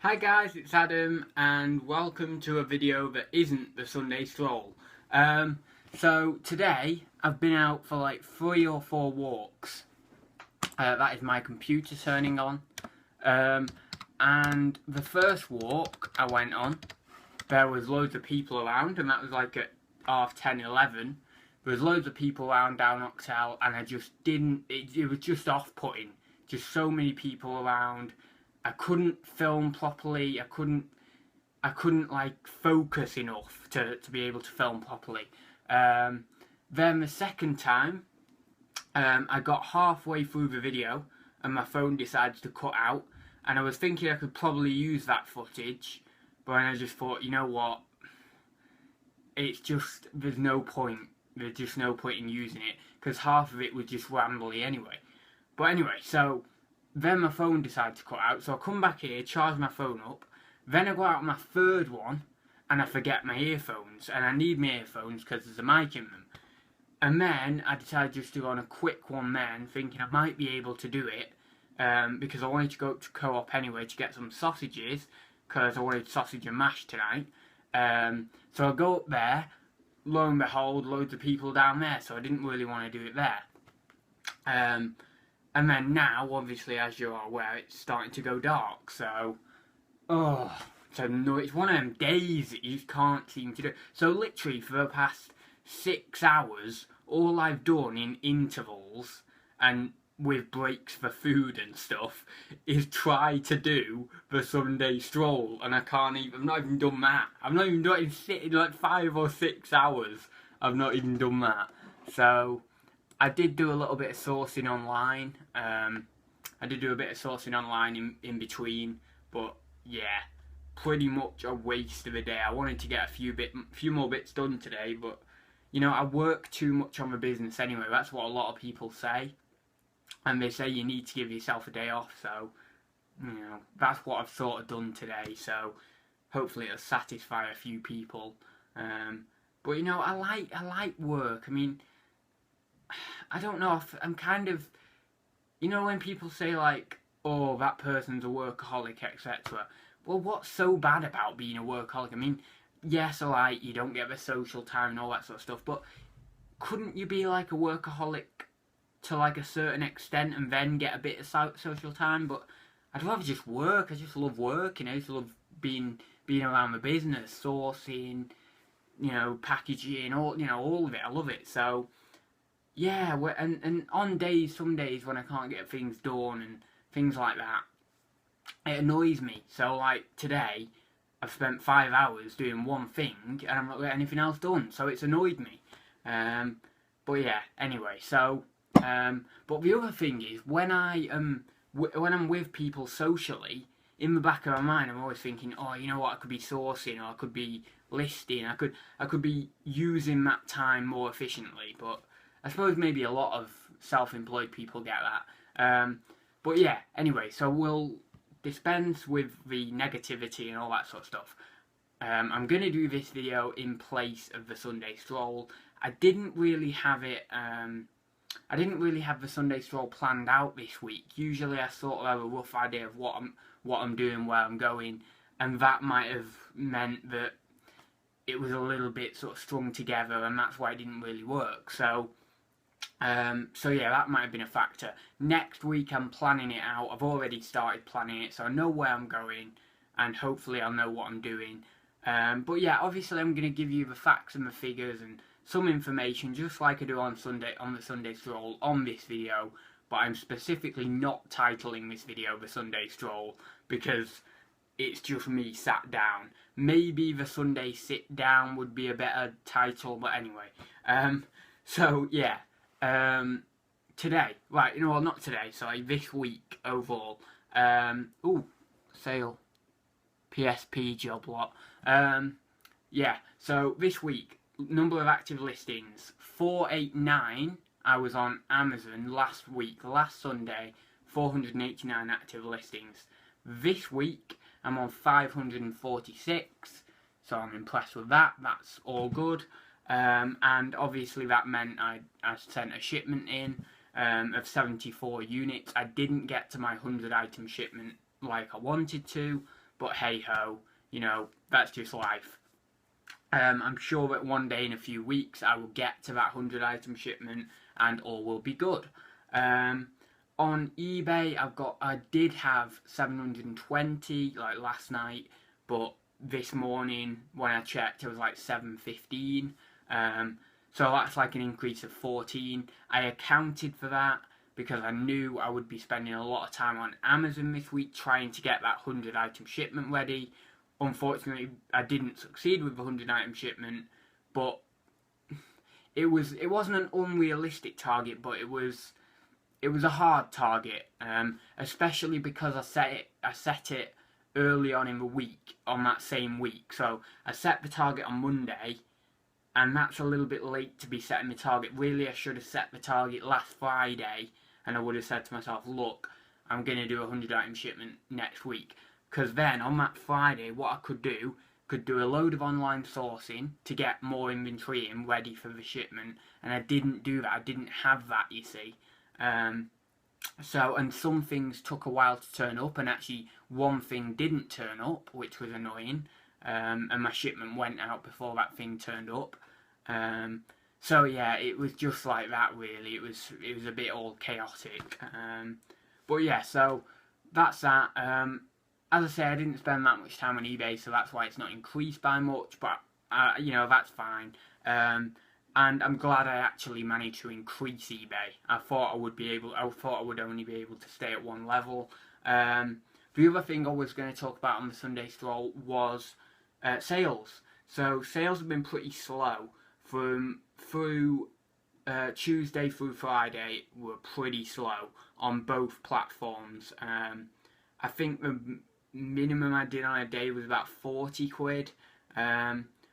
Hi guys, it's Adam and welcome to a video that isn't the Sunday stroll. So today I've been out for like 3 or 4 walks. That is my computer turning on. And the first walk I went on, there was loads of people around, and that was like at 10:30, 11. There was loads of people around down Oxtel, and I just didn't, it was just off-putting. Just so many people around. I couldn't film properly. I couldn't like focus enough to be able to film properly. Then the second time, I got halfway through the video and my phone decided to cut out, and I was thinking I could probably use that footage, but then I just thought, you know what? It's just there's no point. There's just no point in using it because half of it was just rambly anyway. But anyway, so. Then my phone decided to cut out, so I come back here, charge my phone up, then I go out on my third one, and I forget my earphones, and I need my earphones because there's a mic in them. And then I decided just to go on a quick one then, thinking I might be able to do it, because I wanted to go up to Co-op anyway to get some sausages, because I wanted sausage and mash tonight. So I go up there, lo and behold, loads of people down there, so I didn't really want to do it there. And then now, obviously, as you're aware, it's starting to go dark, so... it's one of them days that you just can't seem to do. So literally, for the past 6 hours, all I've done in intervals, and with breaks for food and stuff, is try to do the Sunday stroll, and I've not even done that. I've not even sitting like 5 or 6 hours, I've not even done that. So... I did do a little bit of sourcing online. I did do a bit of sourcing online in between, but yeah, pretty much a waste of a day. I wanted to get a few more bits done today, but you know, I work too much on the business anyway. That's what a lot of people say, and they say you need to give yourself a day off. So you know, that's what I've sort of done today. So hopefully it'll satisfy a few people. But you know, I like work. I mean. I don't know, I'm kind of, you know when people say like, oh, that person's a workaholic, etc. Well, what's so bad about being a workaholic? I mean, yes, alright, you don't get the social time and all that sort of stuff, but couldn't you be like a workaholic to like a certain extent and then get a bit of social time? But I'd rather just work. I just love work, you know, I just love being around the business, sourcing, you know, packaging, all of it. I love it, so... Yeah, and on some days when I can't get things done and things like that, it annoys me. So like today, I've spent 5 hours doing one thing and I'm not getting anything else done. So it's annoyed me. But yeah, anyway. So, but the other thing is when I'm with people socially, in the back of my mind, I'm always thinking, oh, you know what? I could be sourcing, or I could be listing. I could be using that time more efficiently, but. I suppose maybe a lot of self-employed people get that. But yeah, anyway, so we'll dispense with the negativity and all that sort of stuff. I'm going to do this video in place of the Sunday stroll. I didn't really have the Sunday stroll planned out this week. Usually I sort of have a rough idea of what I'm doing, where I'm going, and that might have meant that it was a little bit sort of strung together, and that's why it didn't really work. So yeah, that might have been a factor. Next week I'm planning it out. I've already started planning it, so I know where I'm going, and hopefully I'll know what I'm doing. But yeah, obviously I'm going to give you the facts and the figures and some information, just like I do on the Sunday stroll on this video. But I'm specifically not titling this video the Sunday stroll because it's just me sat down. Maybe the Sunday sit down would be a better title, but anyway. So yeah. Today, right, you know, well, not today, sorry, this week overall, sale, PSP job lot, yeah, so this week, number of active listings, 489, I was on Amazon last Sunday, 489 active listings. This week, I'm on 546, so I'm impressed with that, that's all good. And obviously that meant I sent a shipment in of 74 units. I didn't get to my 100 item shipment like I wanted to, but hey ho, you know, that's just life. I'm sure that one day in a few weeks I will get to that 100 item shipment and all will be good. On eBay, I did have 720 like last night, but this morning when I checked, it was like 715. So that's like an increase of 14. I accounted for that because I knew I would be spending a lot of time on Amazon this week trying to get that 100 item shipment ready. Unfortunately, I didn't succeed with the 100 item shipment, but it wasn't an unrealistic target, but it was a hard target, especially because I set it early on in the week, on that same week. So I set the target on Monday, and that's a little bit late to be setting the target. Really, I should have set the target last Friday, and I would have said to myself, look, I'm going to do a 100 item shipment next week. Because then, on that Friday, what I could do a load of online sourcing to get more inventory in ready for the shipment, and I didn't do that. I didn't have that, you see. And some things took a while to turn up, and actually one thing didn't turn up, which was annoying. And my shipment went out before that thing turned up. So yeah, it was just like that really. It was a bit all chaotic. But yeah, so that's that. As I say, I didn't spend that much time on eBay, so that's why it's not increased by much. But you know, that's fine. And I'm glad I actually managed to increase eBay. I thought I would only be able to stay at one level. The other thing I was going to talk about on the Sunday stroll was sales. So sales have been pretty slow through Tuesday through Friday. Were pretty slow on both platforms. I think the minimum I did on a day was about 40 quid,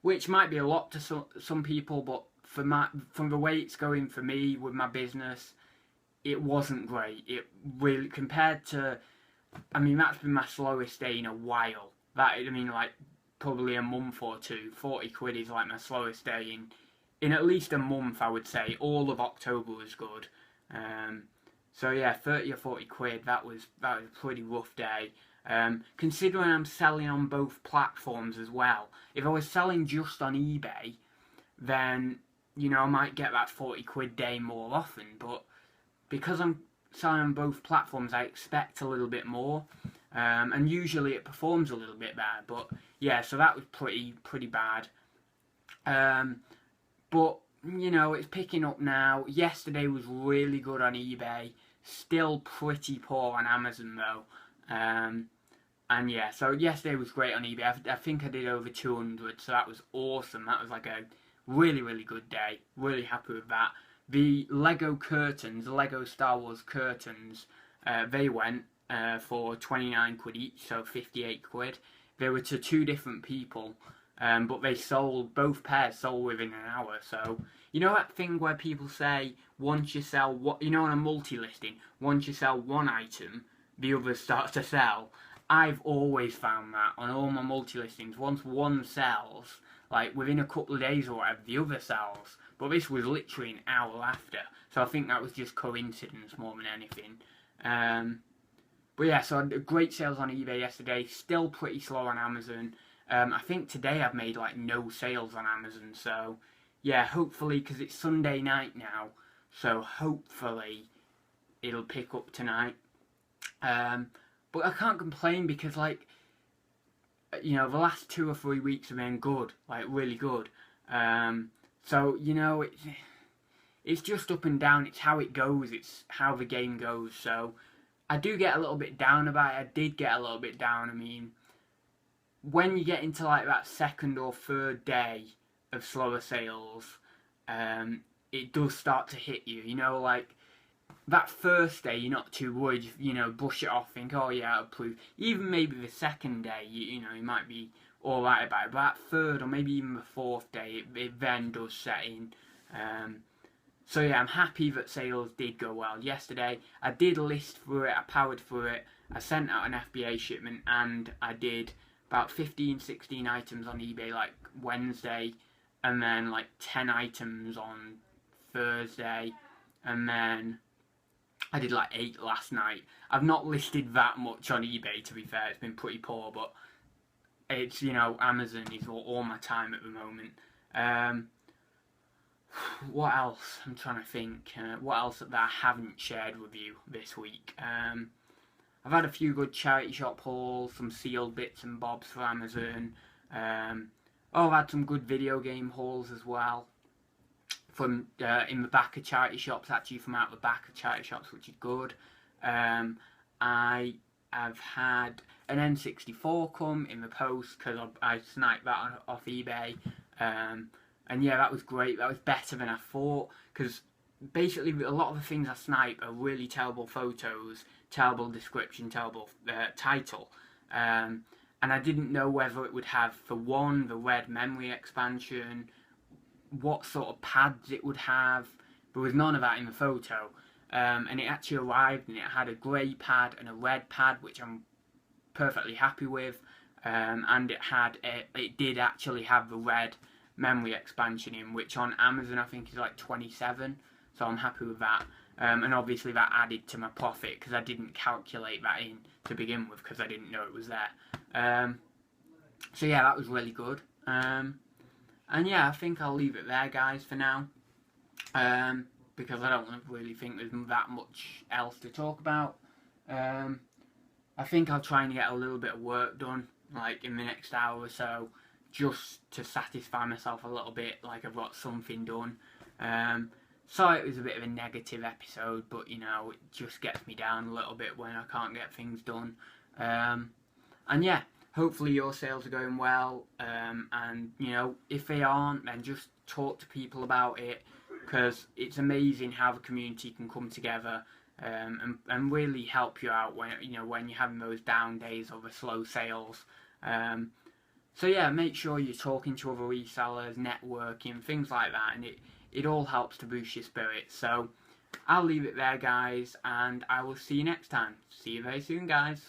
which might be a lot to some people, but from the way it's going for me with my business, it wasn't great. It really, compared to, I mean, that's been my slowest day in a while. Like probably a month or two. 40 quid is like my slowest day in at least a month, I would say. All of October was good. So yeah, 30 or 40 quid, that was a pretty rough day. Considering I'm selling on both platforms as well. If I was selling just on eBay, then, you know, I might get that 40 quid day more often. But because I'm selling on both platforms, I expect a little bit more. And usually it performs a little bit better. But yeah, so that was pretty bad. But, you know, it's picking up now. Yesterday was really good on eBay. Still pretty poor on Amazon though. And yeah, so yesterday was great on eBay. I think I did over 200, so that was awesome. That was like a really, really good day. Really happy with that. The Lego curtains, the Lego Star Wars curtains, they went for 29 quid each, so 58 quid. They were to two different people, but both pairs sold within an hour. So, you know that thing where people say, once you sell, you know, on a multi-listing, once you sell one item, the others start to sell. I've always found that on all my multi-listings, once one sells, like within a couple of days or whatever, the other sells. But this was literally an hour after, so I think that was just coincidence more than anything. But yeah, so I had great sales on eBay yesterday, still pretty slow on Amazon. I think today I've made like no sales on Amazon, so yeah, hopefully, because it's Sunday night now, so hopefully it'll pick up tonight. But I can't complain because, like, you know, the last 2 or 3 weeks have been good, like really good. So, you know, it's just up and down. It's how it goes. It's how the game goes. So I do get a little bit down about it. I did get a little bit down. I mean, when you get into like that second or third day of slower sales, it does start to hit you. You know, like that first day, you're not too worried. You know, brush it off, think, oh yeah, I'll approve. Even maybe the second day, you know, you might be all right about it. But that third or maybe even the fourth day, it then does set in. So yeah, I'm happy that sales did go well yesterday. I did list through it. I powered through it. I sent out an FBA shipment, and I did about 15, 16 items on eBay like Wednesday, and then like 10 items on Thursday, and then I did like 8 last night. I've not listed that much on eBay, to be fair. It's been pretty poor, but it's, you know, Amazon is all my time at the moment. What else? I'm trying to think. What else that I haven't shared with you this week? I've had a few good charity shop hauls, some sealed bits and bobs for Amazon. I've had some good video game hauls as well. From in the back of charity shops, actually from out the back of charity shops, which is good. I have had an N64 come in the post because I sniped that off eBay. And yeah, that was great. That was better than I thought, because basically a lot of the things I snipe are really terrible photos, terrible description, terrible title. And I didn't know whether it would have, for one, the red memory expansion, what sort of pads it would have. There was none of that in the photo. And it actually arrived and it had a grey pad and a red pad, which I'm perfectly happy with. And it did actually have the red memory expansion in, which on Amazon I think is like 27, so I'm happy with that. And obviously that added to my profit, because I didn't calculate that in to begin with, because I didn't know it was there. So yeah, that was really good. And yeah, I think I'll leave it there, guys, for now, because I don't really think there's that much else to talk about. I think I'll try and get a little bit of work done, like in the next hour or so, just to satisfy myself a little bit, like I've got something done. Sorry it was a bit of a negative episode, but you know, it just gets me down a little bit when I can't get things done. And yeah, hopefully your sales are going well, and you know, if they aren't, then just talk to people about it, because it's amazing how the community can come together and really help you out when you're having those down days or the slow sales. So yeah, make sure you're talking to other resellers, networking, things like that, and it all helps to boost your spirits. So I'll leave it there, guys, and I will see you next time. See you very soon, guys.